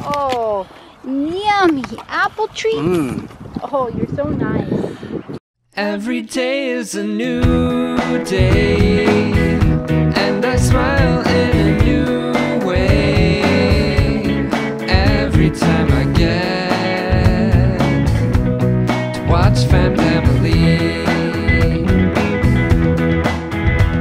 Oh, yummy apple treats. Oh, you're so nice. Every day is a new day, and I smile in a new way. Every time I get to watch Family,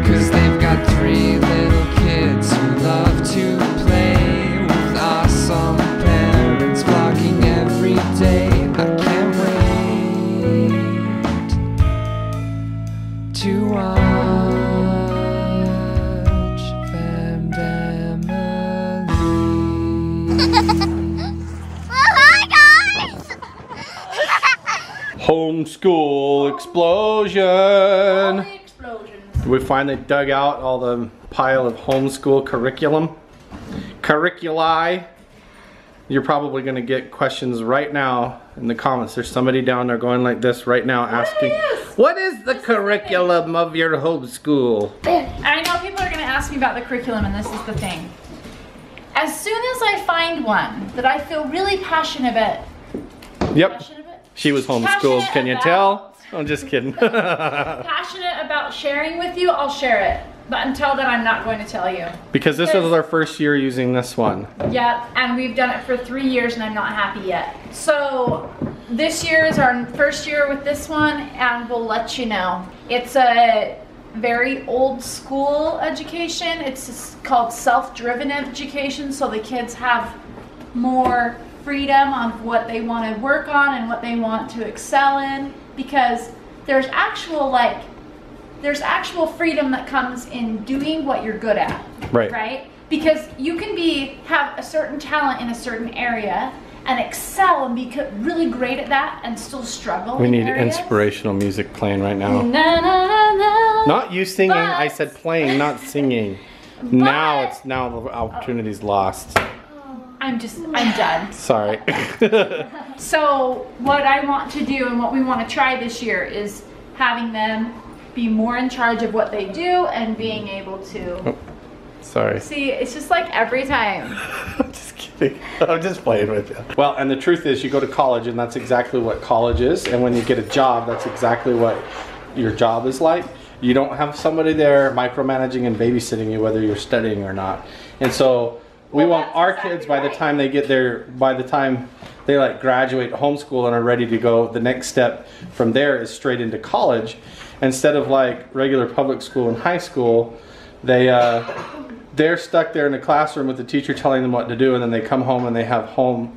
'cause they've got 3 little kids who love to play with awesome parents vlogging every day. I can't wait to watch Family. Hi guys! Homeschool explosion. We finally dug out all the pile of homeschool curriculi. You're probably going to get questions right now in the comments. There's somebody down there going like this right now asking, what is the curriculum of your homeschool? I know people are going to ask me about the curriculum, and this is the thing. As soon as I find one that I feel really passionate about. Yep. She was homeschooled, can you tell? I'm just kidding. Passionate about sharing with you, I'll share it. But until then, I'm not going to tell you. Because this was our first year using this one. Yep, and weve done it for 3 years and I'm not happy yet. So this year is our first year with this one, and we'll let you know. It's a very old school education. It's called self-driven education, so the kids have more freedom on what they want to work on and what they want to excel in, because there's actual freedom that comes in doing what you're good at. Right? Because you can have a certain talent in a certain area and excel and be really great at that and still struggle. We need inspirational music playing right now. Na, na, na, na. Not you singing, I said playing, not singing. Now the opportunity's lost. I'm done. Sorry. So what I want to do and what we want to try this year is having them be more in charge of what they do and being able to. Oh, sorry. See, it's just like every time. I'm just kidding. I'm just playing with you. Well, and the truth is you go to college and that's exactly what college is. And when you get a job, that's exactly what your job is like. You don't have somebody there micromanaging and babysitting you whether you're studying or not. And so we want our kids by the time they get there, by the time they like graduate homeschool and are ready to go, the next step from there is straight into college. Instead of like regular public school and high school, they're stuck there in the classroom with the teacher telling them what to do, and then they come home and they have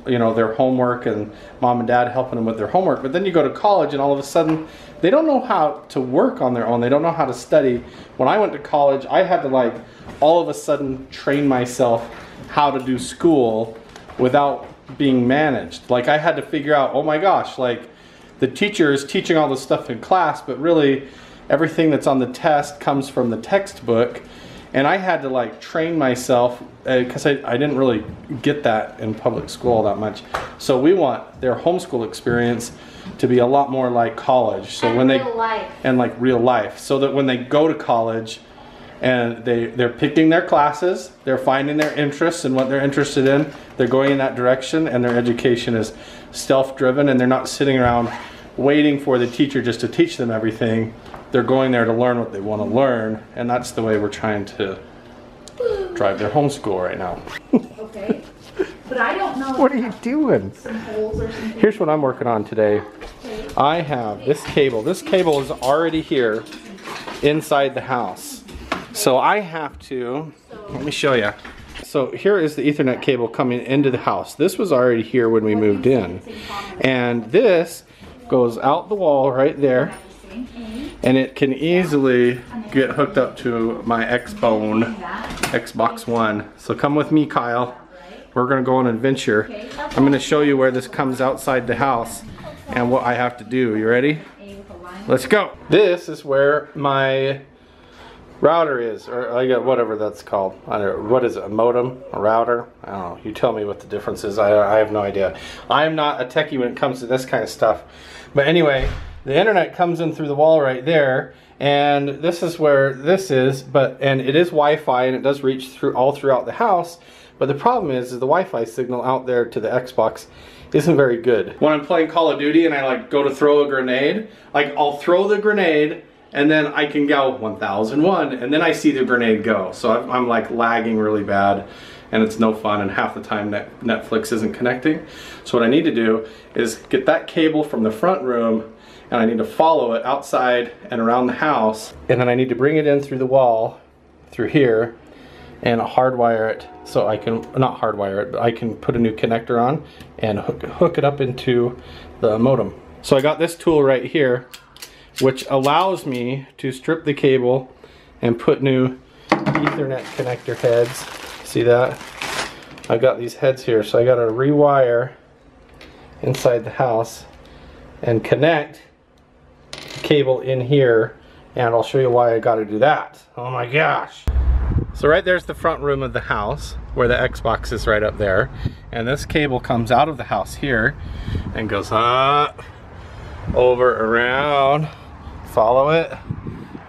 their homework and mom and dad helping them with their homework. But then you go to college and all of a sudden they don't know how to work on their own. They don't know how to study. When I went to college, I had to like all of a sudden train myself how to do school without being managed. Like I had to figure out, oh my gosh, like the teacher is teaching all this stuff in class, but really everything that's on the test comes from the textbook. And I had to like train myself because I didn't really get that in public school that much. So we want their homeschool experience to be a lot more like college. So when real life. And like real life. So that when they go to college and they're picking their classes, they're finding their interests and what they're interested in, they're going in that direction, and their education is self-driven, and they're not sitting around waiting for the teacher just to teach them everything. They're going there to learn what they want to learn, and that's the way we're trying to drive their homeschool right now. Okay, but I don't know. What are you doing? Some holes or something. Here's what I'm working on today. I have this cable. This cable is already here inside the house. So I have to, let me show you. So here is the Ethernet cable coming into the house. This was already here when we moved in. And this goes out the wall right there. And it can easily get hooked up to my Xbox One. So come with me, Kyle. We're gonna go on an adventure. I'm gonna show you where this comes outside the house and what I have to do. You ready? Let's go. This is where my router is, or I got whatever that's called. I don't know, what is it, a modem, a router? I don't know, you tell me what the difference is. I have no idea. I am not a techie when it comes to this kind of stuff. But anyway, the internet comes in through the wall right there, and this is where this is, and it is Wi-Fi and it does reach through all throughout the house, But the problem is the Wi-Fi signal out there to the Xbox isn't very good. When I'm playing Call of Duty and I like go to throw a grenade, like I'll throw the grenade and then I can go 1001 and then I see the grenade go. So I'm like lagging really bad and it's no fun, and half the time Netflix isn't connecting. So what I need to do is get that cable from the front room and I need to follow it outside and around the house, and then I need to bring it in through the wall through here and hardwire it, so I can, not hardwire it, but I can put a new connector on and hook it up into the modem. So I got this tool right here, which allows me to strip the cable and put new Ethernet connector heads. See that? I've got these heads here, so I got to rewire inside the house and connect the cable in here, and I'll show you why I got to do that. Oh my gosh! So right there's the front room of the house where the Xbox is right up there, and this cable comes out of the house here and goes up, over, around, follow it,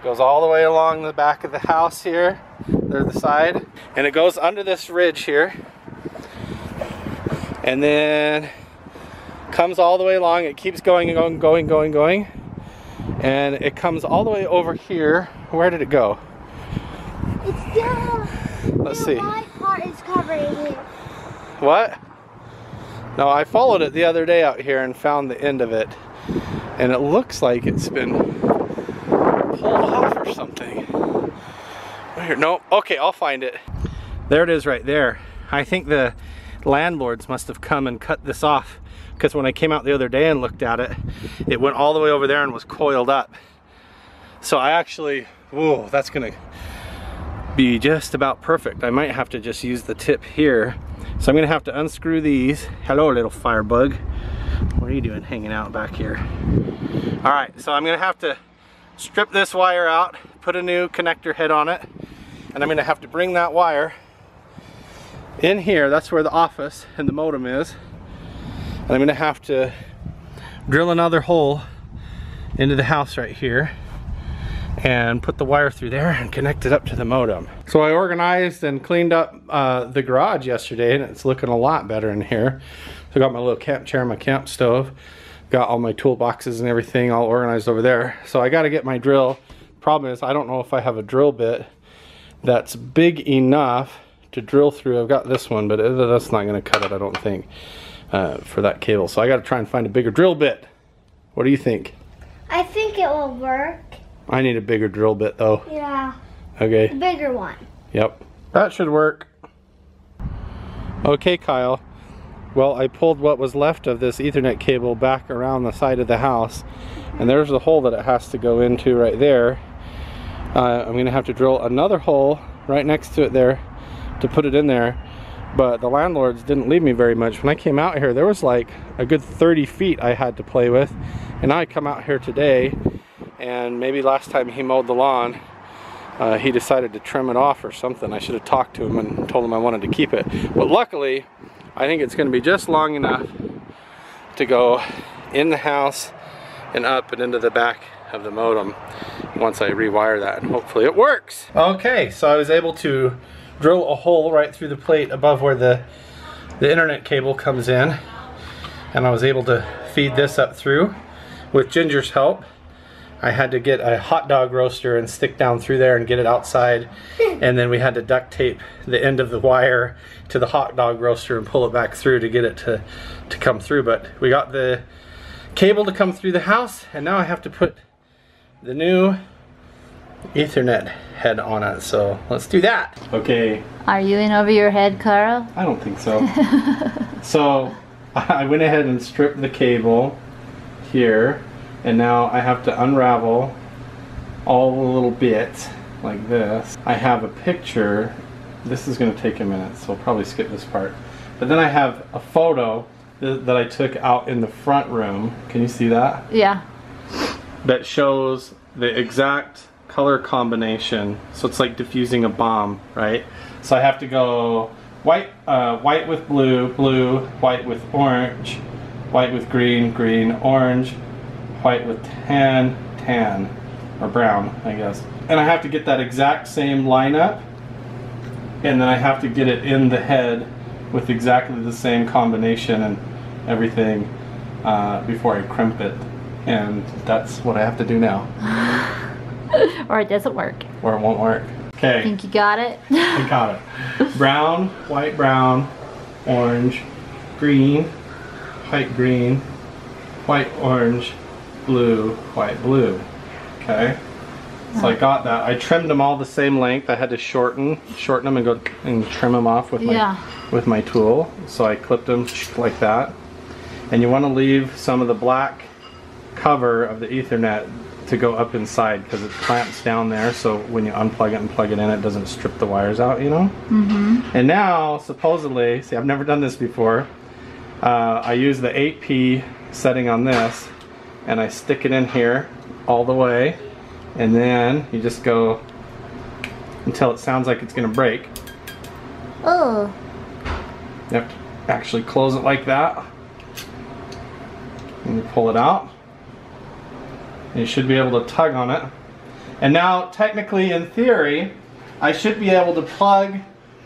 goes all the way along the back of the house here, there's the side, and it goes under this ridge here, and then comes all the way along. It keeps going and going, and it comes all the way over here. Where did it go? It's down. Let's see. The white part is covering it. What? No, I followed it the other day out here and found the end of it, and it looks like it's been pulled off or something. Here, no, okay, I'll find it. There it is right there. I think the landlords must have come and cut this off, because when I came out the other day and looked at it, it went all the way over there and was coiled up. So I actually, whoa, that's gonna be just about perfect. I might have to just use the tip here. So I'm gonna have to unscrew these. Hello, little firebug. What are you doing hanging out back here? All right, so I'm gonna have to strip this wire out, put a new connector head on it, and I'm gonna have to bring that wire in here. That's where the office and the modem is. And I'm gonna have to drill another hole into the house right here and put the wire through there and connect it up to the modem. So I organized and cleaned up the garage yesterday, and it's looking a lot better in here. So I got my little camp chair, my camp stove, got all my toolboxes and everything all organized over there. So I got to get my drill. Problem is, I don't know if I have a drill bit that's big enough to drill through. I've got this one, but that's not going to cut it, I don't think, for that cable. So I got to try and find a bigger drill bit. What do you think? I think it will work. I need a bigger drill bit though. Yeah. Okay. The bigger one. Yep. That should work. Okay, Kyle. Well, I pulled what was left of this Ethernet cable back around the side of the house, and there's the hole that it has to go into right there. I'm gonna have to drill another hole right next to it there to put it in there, but the landlords didn't leave me very much. When I came out here, there was like a good 30 feet I had to play with, and now I come out here today, and maybe last time he mowed the lawn, he decided to trim it off or something. I should have talked to him and told him I wanted to keep it, but luckily I think it's going to be just long enough to go in the house and up and into the back of the modem once I rewire that, and hopefully it works. Okay, so I was able to drill a hole right through the plate above where the internet cable comes in, and I was able to feed this up through with Ginger's help. I had to get a hot dog roaster and stick down through there and get it outside, and then we had to duct tape the end of the wire to the hot dog roaster and pull it back through to get it to come through. But we got the cable to come through the house, and now I have to put the new Ethernet head on it, so let's do that. Okay. Are you in over your head, Carl? I don't think so. So I went ahead and stripped the cable here, and now I have to unravel all the little bits like this. I have a picture. This is going to take a minute, so I'll probably skip this part. But then I have a photo that I took out in the front room. Can you see that? Yeah. That shows the exact color combination. So it's like diffusing a bomb, right? So I have to go white, white with blue, blue, white with orange, white with green, green, orange, white with tan, tan, or brown, I guess. And I have to get that exact same lineup and then I have to get it in the head with exactly the same combination and everything before I crimp it. And that's what I have to do now. Or it doesn't work. Or it won't work. Okay. Think you got it? I got it. Brown, brown, orange, green, white, orange, blue, white, blue. Okay. So I got that. I trimmed them all the same length. I had to shorten them and go and trim them off with my tool. So I clipped them like that. And you want to leave some of the black cover of the Ethernet to go up inside because it clamps down there, so when you unplug it and plug it in, it doesn't strip the wires out, you know? And now, supposedly, see, I've never done this before, I use the 8P setting on this, and I stick it in here all the way, and then you just go until it sounds like it's going to break. Oh. You have to actually close it like that, and you pull it out. You should be able to tug on it. And now, technically, in theory, I should be able to plug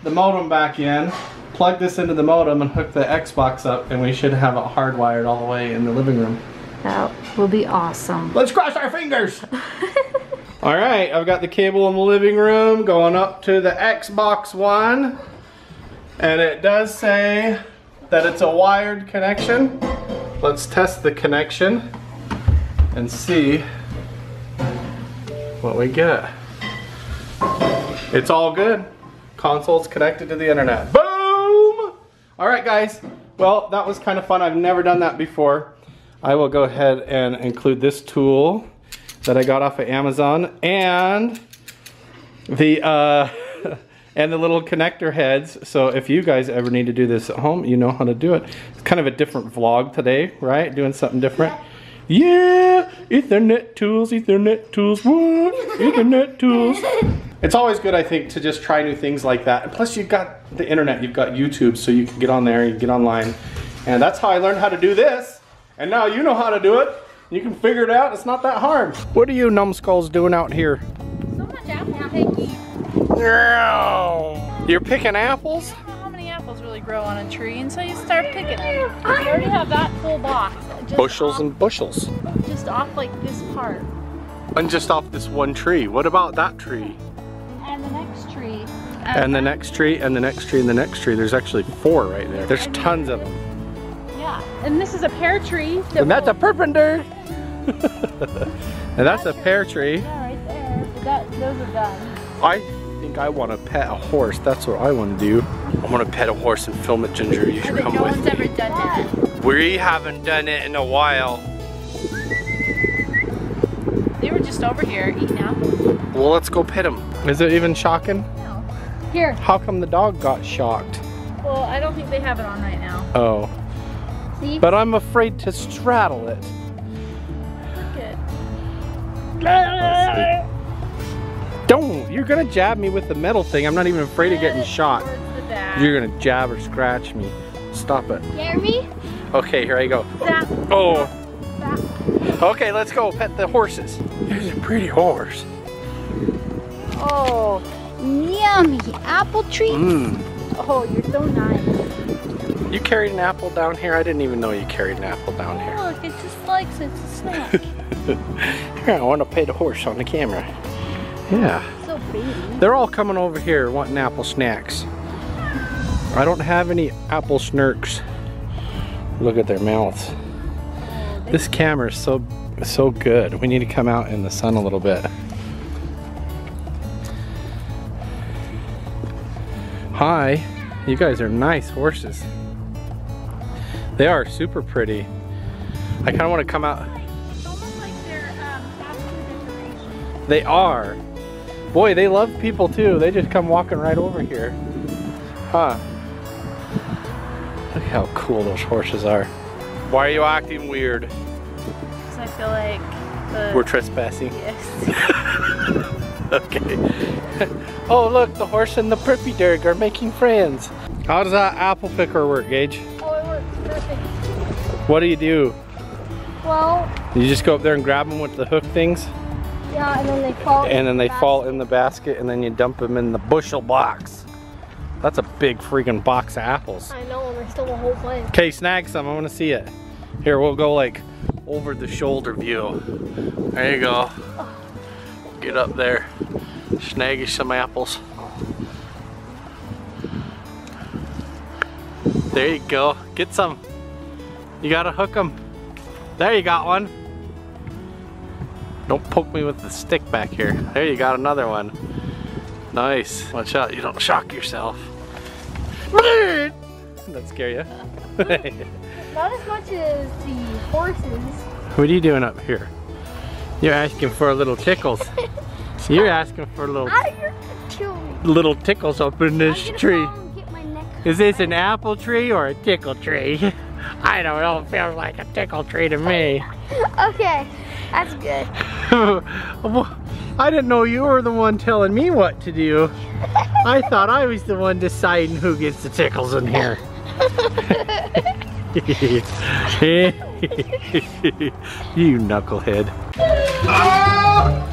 the modem back in, plug this into the modem, and hook the Xbox up, and we should have it hardwired all the way in the living room. That will be awesome. Let's cross our fingers! Alright, I've got the cable in the living room going up to the Xbox One. And it does say that it's a wired connection. Let's test the connection and see what we get. It's all good. Console's connected to the internet. Boom! Alright guys, well that was kind of fun. I've never done that before. I will go ahead and include this tool that I got off of Amazon and the and the little connector heads. So if you guys ever need to do this at home, you know how to do it. It's kind of a different vlog today, right? Doing something different. Yeah, Ethernet tools, what? Ethernet tools. It's always good, I think, to just try new things like that. And plus you've got the internet, you've got YouTube, so you can get on there, you can get online. And that's how I learned how to do this. And now you know how to do it. You can figure it out, it's not that hard. What are you numbskulls doing out here? So much apple picking. You're picking apples? I don't know how many apples really grow on a tree, and so you start picking them. You already have that full box. Bushels and bushels. Just off like this part. And just off this one tree. What about that tree? And the next tree. And the next tree, and the next tree, and the next tree. There's actually 4 right there. There's tons of them. Yeah, and this is a pear tree. And that's a perpendicular. And that's a pear tree. Yeah, right there. But those are done. I think I want to pet a horse. That's what I want to do. I want to pet a horse and film it, Ginger. You should come no with one's me. ever done that. We haven't done it in a while. They were just over here eating apples. Well, let's go pet him. Is it even shocking? No. Here. How come the dog got shocked? Well, I don't think they have it on right now. Oh. See? But I'm afraid to straddle it. Good. Don't! You're gonna jab me with the metal thing. I'm not even afraid of getting shot. Towards the back. You're gonna jab or scratch me. Stop it. Jeremy? Okay, here I go. Zap. Oh. Zap. Okay, let's go pet the horses. Here's a pretty horse. Oh, yummy apple treats. Mmm. Oh, you're so nice. You carried an apple down here? I didn't even know you carried an apple down here. Look, it just likes it's a snack. Here, I want to pet the horse on the camera. Yeah. So baby. They're all coming over here wanting apple snacks. I don't have any apple snurks. Look at their mouths. This camera is so good. We need to come out in the sun a little bit. Hi, you guys are nice horses. They are super pretty. I kind of want to come out. It's almost like they're past decoration. They are. Boy, they love people too. They just come walking right over here. Huh. Look how cool those horses are. Why are you acting weird? Because I feel like We're trespassing? Yes. Okay. Oh look, the horse and the preppy dog are making friends. How does that apple picker work, Gage? Oh, it works perfect. What do you do? Well, You just go up there and grab them with the hook things? yeah, and then they fall. And then they fall in the basket and then you dump them in the bushel box. That's a big freaking box of apples. I know, and there's still a whole plant. Okay, snag some. I want to see it. Here, we'll go like over the shoulder view. There you go. Get up there. Snag you some apples. There you go. Get some. You gotta hook them. There you got one. Don't poke me with the stick back here. There you got another one. Nice. Watch out, you don't shock yourself. That scare you? Not as much as the horses. What are you doing up here? You're asking for a little tickles. You're asking for You're gonna kill me. little tickles up in this I'm gonna tree. fall and get my neck. Is this an apple tree or a tickle tree? I don't know, it feels like a tickle tree to me. Okay, that's good. I didn't know you were the one telling me what to do. I thought I was the one deciding who gets the tickles in here. You knucklehead. Oh!